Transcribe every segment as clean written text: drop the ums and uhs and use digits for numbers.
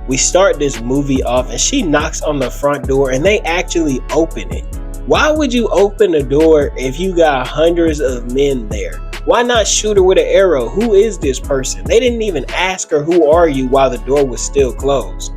We start this movie off and she knocks on the front door and they actually open it. Why would you open the door if you got hundreds of men there? Why not shoot her with an arrow? Who is this person? They didn't even ask her, who are you, while the door was still closed.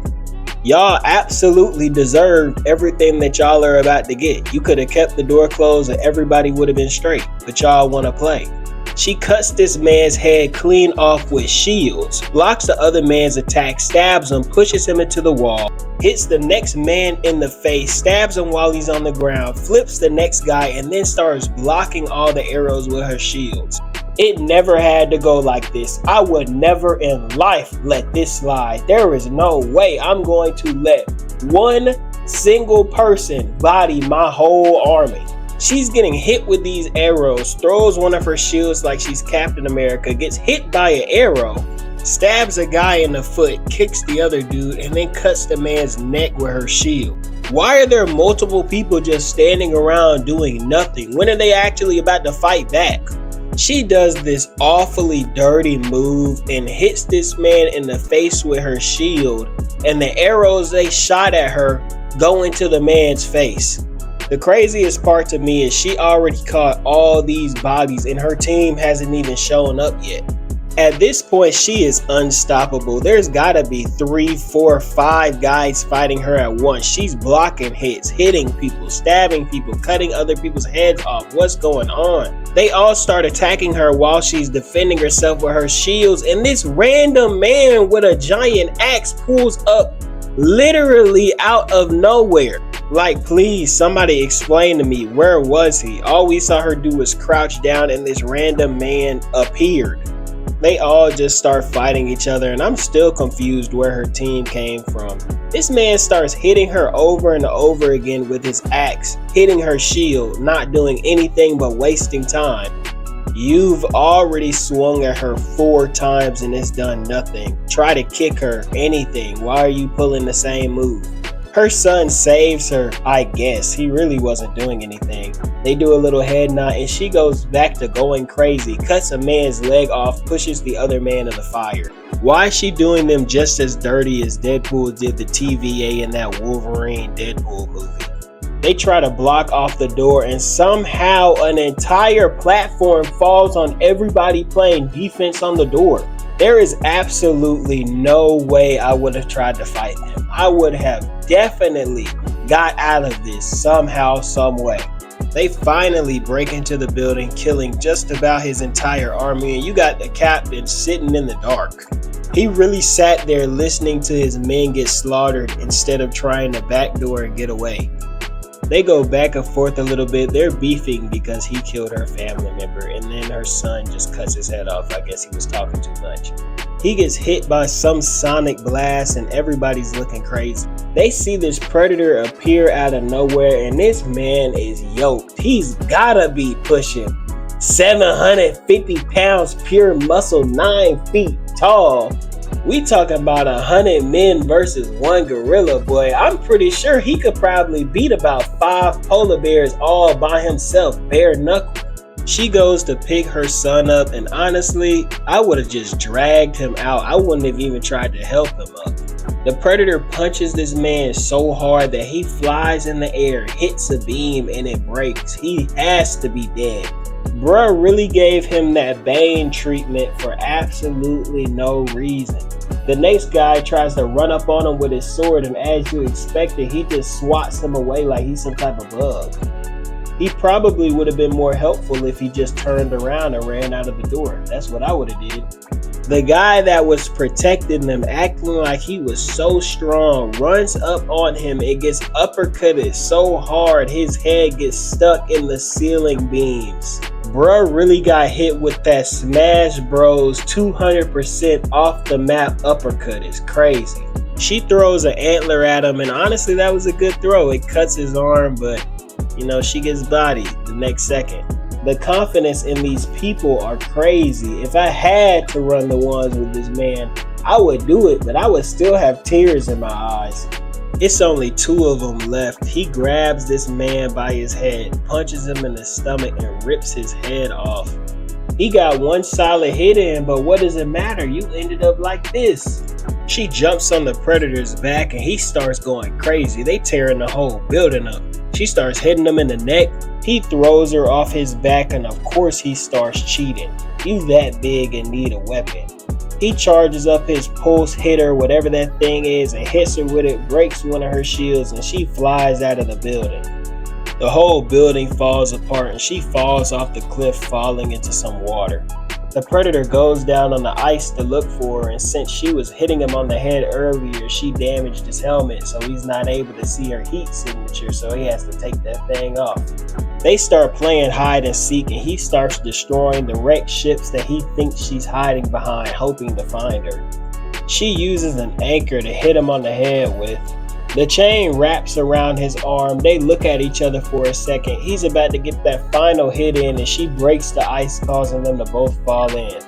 Y'all absolutely deserved everything that y'all are about to get. You could have kept the door closed and everybody would have been straight, but y'all want to play. She cuts this man's head clean off with shields, blocks the other man's attack, stabs him, pushes him into the wall, hits the next man in the face, stabs him while he's on the ground, flips the next guy, and then starts blocking all the arrows with her shields. It never had to go like this. I would never in life let this slide. There is no way I'm going to let one single person body my whole army. She's getting hit with these arrows, throws one of her shields like she's Captain America, gets hit by an arrow, stabs a guy in the foot, kicks the other dude, and then cuts the man's neck with her shield. Why are there multiple people just standing around doing nothing? When are they actually about to fight back? She does this awfully dirty move and hits this man in the face with her shield, and the arrows they shot at her go into the man's face. The craziest part to me is she already caught all these bodies and her team hasn't even shown up yet. At this point, she is unstoppable. There's gotta be 3, 4, 5 guys fighting her at once. She's blocking hits, hitting people, stabbing people, cutting other people's heads off. What's going on? They all start attacking her while she's defending herself with her shields, and this random man with a giant axe pulls up literally out of nowhere. Like, please, somebody explain to me, where was he? All we saw her do was crouch down and this random man appeared. They all just start fighting each other, and I'm still confused where her team came from. This man starts hitting her over and over again with his axe, hitting her shield, not doing anything but wasting time. You've already swung at her 4 times and it's done nothing. Try to kick her, anything. Why are you pulling the same move? Her son saves her, I guess. He really wasn't doing anything. They do a little head nod and she goes back to going crazy, cuts a man's leg off, pushes the other man in the fire. Why is she doing them just as dirty as Deadpool did the TVA in that Wolverine Deadpool movie? They try to block off the door and somehow an entire platform falls on everybody playing defense on the door. There is absolutely no way I would have tried to fight them. I would have definitely got out of this somehow, some way. They finally break into the building, killing just about his entire army, and you got the captain sitting in the dark. He really sat there listening to his men get slaughtered instead of trying to backdoor and get away. They go back and forth a little bit. They're beefing because he killed her family member, and then her son just cuts his head off. I guess he was talking too much. He gets hit by some sonic blast and everybody's looking crazy. They see this predator appear out of nowhere, and this man is yoked. He's gotta be pushing 750 pounds pure muscle, 9 feet tall. We talking about 100 men versus 1 gorilla, boy. I'm pretty sure he could probably beat about 5 polar bears all by himself, bare knuckle. She goes to pick her son up, and honestly, I would have just dragged him out. I wouldn't have even tried to help him up. The predator punches this man so hard that he flies in the air, hits a beam, and it breaks. He has to be dead. Bruh really gave him that Bane treatment for absolutely no reason. The next guy tries to run up on him with his sword, and as you expected, he just swats him away like he's some type of bug. He probably would have been more helpful if he just turned around and ran out of the door. That's what I would have did. The guy that was protecting them, acting like he was so strong, runs up on him and gets uppercutted so hard his head gets stuck in the ceiling beams. Bruh really got hit with that Smash Bros 200% off the map uppercut. It's crazy. She throws an antler at him, and honestly that was a good throw. It cuts his arm, but she gets bodied the next second. The confidence in these people are crazy. If I had to run the ones with this man, I would do it, but I would still have tears in my eyes. It's only 2 of them left. He grabs this man by his head, punches him in the stomach, and rips his head off. He got one solid hit in, but what does it matter? You ended up like this. She jumps on the predator's back and he starts going crazy. They tearing the whole building up. She starts hitting him in the neck. He throws her off his back and of course he starts cheating. You that big and need a weapon. He charges up his pulse hitter, whatever that thing is, and hits her with it, breaks one of her shields, and she flies out of the building. The whole building falls apart and she falls off the cliff, falling into some water. The predator goes down on the ice to look for her, and since she was hitting him on the head earlier, she damaged his helmet, so he's not able to see her heat signature, so he has to take that thing off. They start playing hide and seek, and he starts destroying the wrecked ships that he thinks she's hiding behind, hoping to find her. She uses an anchor to hit him on the head with. The chain wraps around his arm. They look at each other for a second. He's about to get that final hit in and she breaks the ice, causing them to both fall in.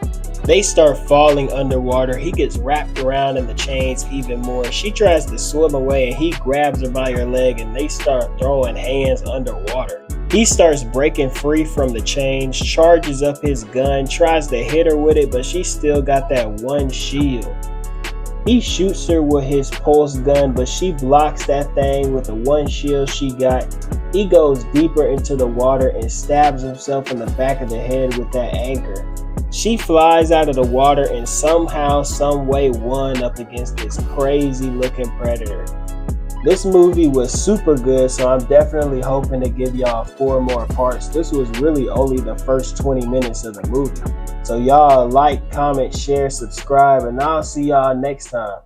They start falling underwater. He gets wrapped around in the chains even more. She tries to swim away and he grabs her by her leg and they start throwing hands underwater. He starts breaking free from the chains, charges up his gun, tries to hit her with it, but she still got that one shield. He shoots her with his pulse gun, but she blocks that thing with the one shield she got. He goes deeper into the water and stabs himself in the back of the head with that anchor. She flies out of the water and somehow, some way won up against this crazy looking predator. This movie was super good, so I'm definitely hoping to give y'all 4 more parts. This was really only the first 20 minutes of the movie. So y'all like, comment, share, subscribe, and I'll see y'all next time.